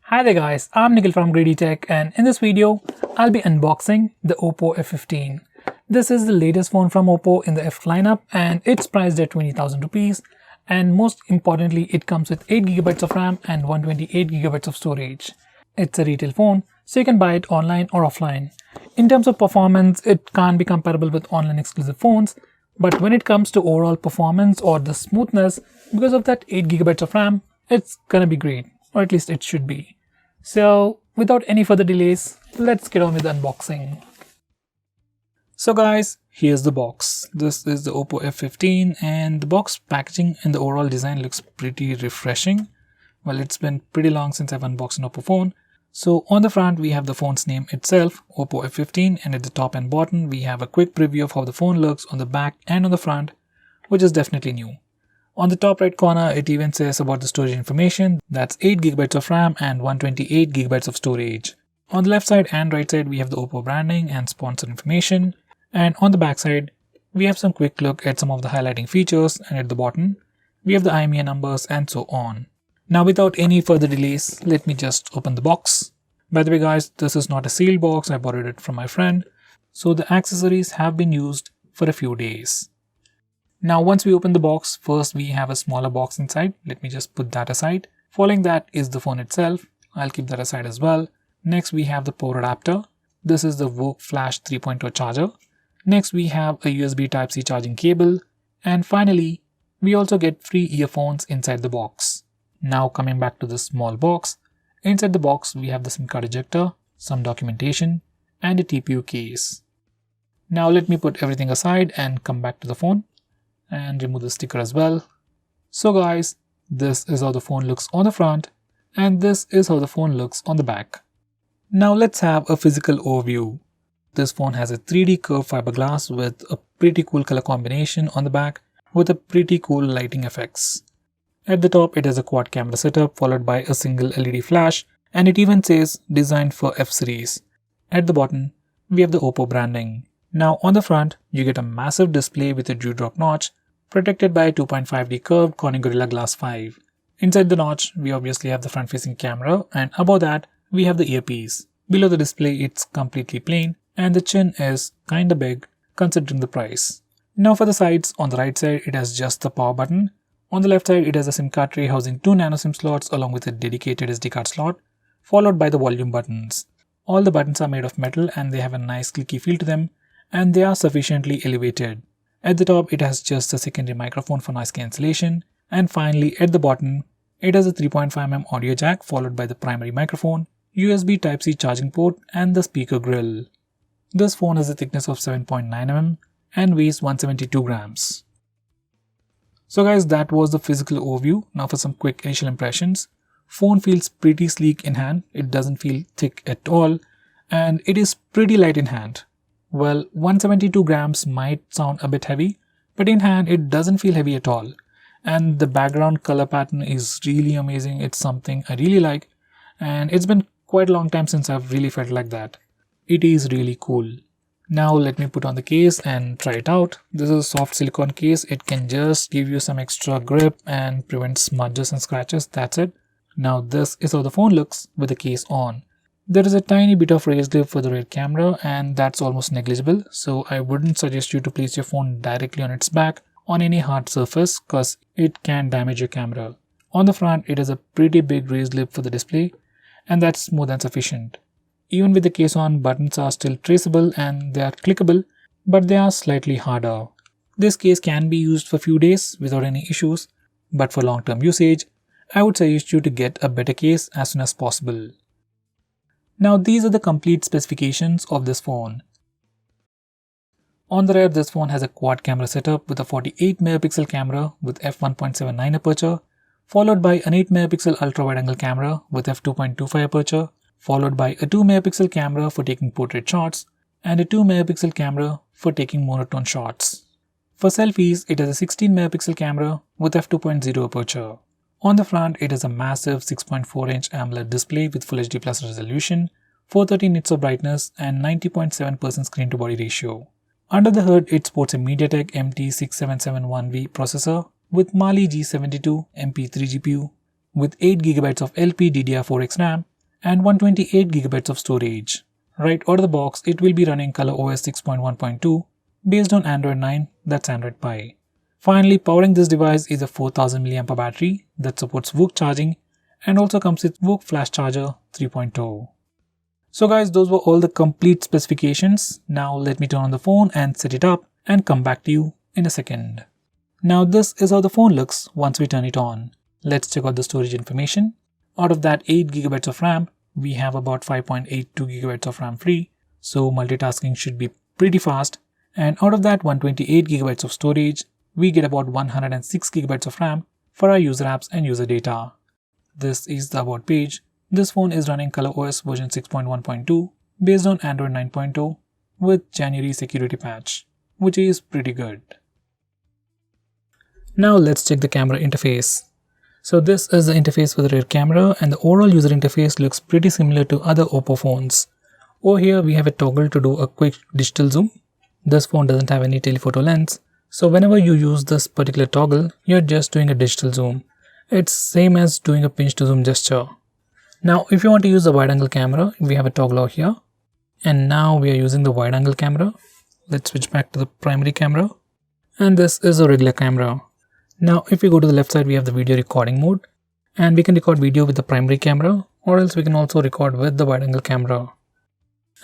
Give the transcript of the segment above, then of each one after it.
Hi there guys, I'm Nikhil from GreedyTech, and in this video, I'll be unboxing the Oppo F15. This is the latest phone from Oppo in the F lineup and it's priced at 20,000 rupees, and most importantly it comes with 8GB of RAM and 128GB of storage. It's a retail phone, so you can buy it online or offline. In terms of performance, it can't be comparable with online exclusive phones, but when it comes to overall performance or the smoothness, because of that 8GB of RAM, it's gonna be great, or at least it should be. So without any further delays, let's get on with the unboxing. So guys, here's the box. This is the Oppo F15 and the box packaging and the overall design looks pretty refreshing. Well, it's been pretty long since I've unboxed an Oppo phone. So on the front we have the phone's name itself, Oppo F15, and at the top and bottom we have a quick preview of how the phone looks on the back and on the front, which is definitely new. On the top right corner, it even says about the storage information. That's 8GB of RAM and 128GB of storage. On the left side and right side, we have the Oppo branding and sponsor information. And on the back side, we have some quick look at some of the highlighting features. And at the bottom, we have the IMEI numbers and so on. Now, without any further delays, let me just open the box. By the way, guys, this is not a sealed box. I borrowed it from my friend. So the accessories have been used for a few days. Now once we open the box, first we have a smaller box inside. Let me just put that aside. Following that is the phone itself. I'll keep that aside as well. Next we have the power adapter. This is the VOOC Flash 3.0 charger. Next we have a USB Type-C charging cable. And finally, we also get free earphones inside the box. Now coming back to the small box. Inside the box we have the SIM card ejector, some documentation, and a TPU case. Now let me put everything aside and come back to the phone and remove the sticker as well. So guys, this is how the phone looks on the front and this is how the phone looks on the back. Now let's have a physical overview. This phone has a 3D curved fiberglass with a pretty cool color combination on the back with a pretty cool lighting effects. At the top it has a quad camera setup followed by a single LED flash, and it even says designed for F series. At the bottom we have the Oppo branding. Now on the front, you get a massive display with a dewdrop notch protected by a 2.5D curved Corning Gorilla Glass 5. Inside the notch, we obviously have the front-facing camera, and above that, we have the earpiece. Below the display, it's completely plain and the chin is kinda big considering the price. Now for the sides, on the right side, it has just the power button. On the left side, it has a SIM card tray housing 2 nano SIM slots along with a dedicated SD card slot, followed by the volume buttons. All the buttons are made of metal and they have a nice clicky feel to them, and they are sufficiently elevated. At the top, it has just a secondary microphone for noise cancellation, and finally at the bottom, it has a 3.5mm audio jack followed by the primary microphone, USB Type-C charging port, and the speaker grill. This phone has a thickness of 7.9mm and weighs 172 grams. So guys, that was the physical overview. Now for some quick initial impressions. Phone feels pretty sleek in hand, it doesn't feel thick at all, and it is pretty light in hand. Well, 172 grams might sound a bit heavy, but in hand it doesn't feel heavy at all. And the background color pattern is really amazing. It's something I really like, and it's been quite a long time since I've really felt like that. It is really cool. Now let me put on the case and try it out. This is a soft silicone case. It can just give you some extra grip and prevent smudges and scratches. That's it. Now this is how the phone looks with the case on. There is a tiny bit of raised lip for the rear camera and that's almost negligible, so I wouldn't suggest you to place your phone directly on its back on any hard surface cause it can damage your camera. On the front, it has a pretty big raised lip for the display and that's more than sufficient. Even with the case on, buttons are still traceable and they are clickable, but they are slightly harder. This case can be used for a few days without any issues, but for long-term usage, I would suggest you to get a better case as soon as possible. Now these are the complete specifications of this phone. On the rear, this phone has a quad camera setup with a 48MP camera with f1.79 aperture, followed by an 8MP ultra-wide-angle camera with f2.25 aperture, followed by a 2MP camera for taking portrait shots, and a 2MP camera for taking monotone shots. For selfies, it has a 16MP camera with f2.0 aperture. On the front, it has a massive 6.4-inch AMOLED display with Full HD Plus resolution, 430 nits of brightness, and 90.7% screen-to-body ratio. Under the hood, it sports a MediaTek MT6771V processor with Mali G72 MP3 GPU with 8GB of LPDDR4X RAM and 128 GB of storage. Right out of the box, it will be running ColorOS 6.1.2 based on Android 9, that's Android Pie. Finally, powering this device is a 4000 mAh battery that supports VOOC charging and also comes with VOOC Flash Charger 3.0. So guys, those were all the complete specifications. Now let me turn on the phone and set it up and come back to you in a second. Now this is how the phone looks once we turn it on. Let's check out the storage information. Out of that 8 GB of RAM, we have about 5.82 GB of RAM free, so multitasking should be pretty fast. And out of that 128 GB of storage, we get about 106 GB of RAM for our user apps and user data. This is the about page. This phone is running ColorOS version 6.1.2 based on Android 9.0 with January security patch, which is pretty good. Now let's check the camera interface. So this is the interface for the rear camera, and the overall user interface looks pretty similar to other Oppo phones. Over here we have a toggle to do a quick digital zoom. This phone doesn't have any telephoto lens, so whenever you use this particular toggle, you're just doing a digital zoom. It's same as doing a pinch to zoom gesture. Now if you want to use the wide angle camera, we have a toggle over here, and now we are using the wide angle camera. Let's switch back to the primary camera, and this is a regular camera. Now if we go to the left side, we have the video recording mode, and we can record video with the primary camera, or else we can also record with the wide angle camera.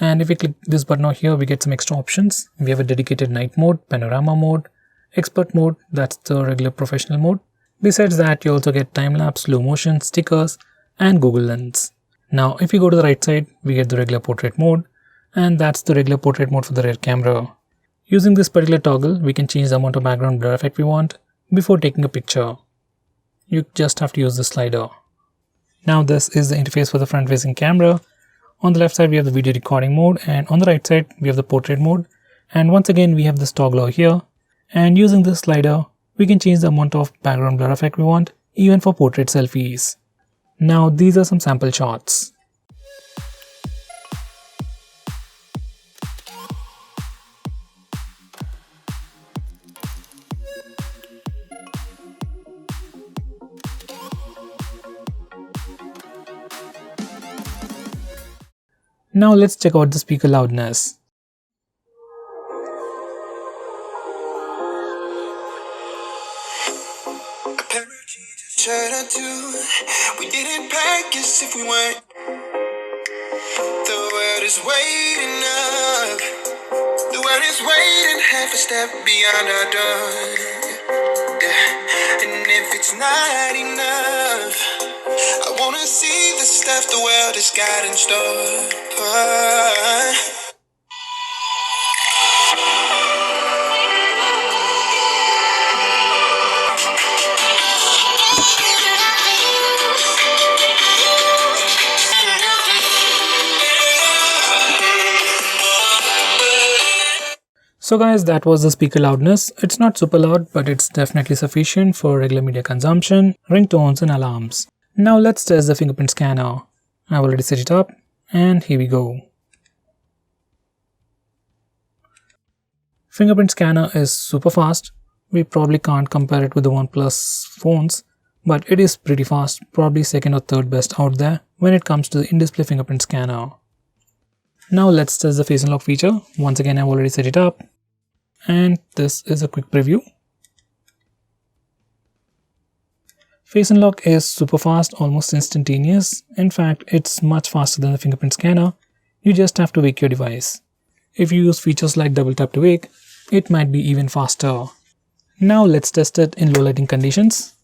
And if we click this button over here, we get some extra options. We have a dedicated night mode, panorama mode, expert mode, that's the regular professional mode. Besides that, you also get time-lapse, slow motion, stickers, and Google Lens. Now if we go to the right side, we get the regular portrait mode, and that's the regular portrait mode for the rear camera. Using this particular toggle, we can change the amount of background blur effect we want before taking a picture. You just have to use the slider. Now this is the interface for the front-facing camera. On the left side we have the video recording mode, and on the right side we have the portrait mode, and once again we have this toggle over here, and using this slider we can change the amount of background blur effect we want, even for portrait selfies. Now these are some sample shots. Now let's check out the speaker loudness. We didn't practice if we went. The world is waiting up. The world is waiting half a step beyond our door. Yeah. And if it's not enough, I wanna see the stuff the world has got in store. So guys, that was the speaker loudness. It's not super loud, but it's definitely sufficient for regular media consumption, ringtones and alarms. Now let's test the fingerprint scanner. I've already set it up, and here we go. Fingerprint scanner is super fast. We probably can't compare it with the OnePlus phones, but it is pretty fast, probably second or third best out there when it comes to the in-display fingerprint scanner. Now let's test the face unlock feature. Once again, I've already set it up, and this is a quick preview. Face unlock is super fast, almost instantaneous. In fact, it's much faster than the fingerprint scanner. You just have to wake your device. If you use features like double tap to wake, it might be even faster. Now let's test it in low lighting conditions.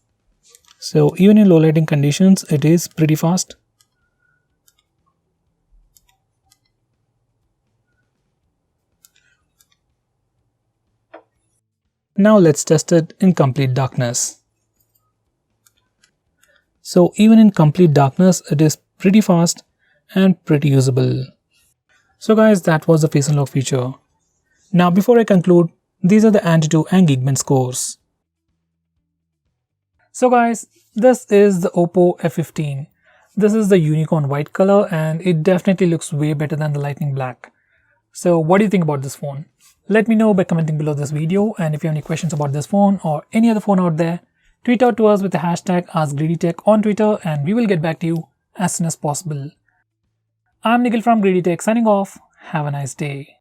So even in low lighting conditions, it is pretty fast. Now let's test it in complete darkness. So even in complete darkness, it is pretty fast and pretty usable. So guys, that was the face unlock feature. Now before I conclude, these are the Antutu and Geekbench scores. So guys, this is the Oppo F15. This is the unicorn white color, and it definitely looks way better than the lightning black. So what do you think about this phone? Let me know by commenting below this video, and if you have any questions about this phone or any other phone out there, tweet out to us with the hashtag AskGreedyTech on Twitter, and we will get back to you as soon as possible. I'm Nikhil from GreedyTech signing off. Have a nice day.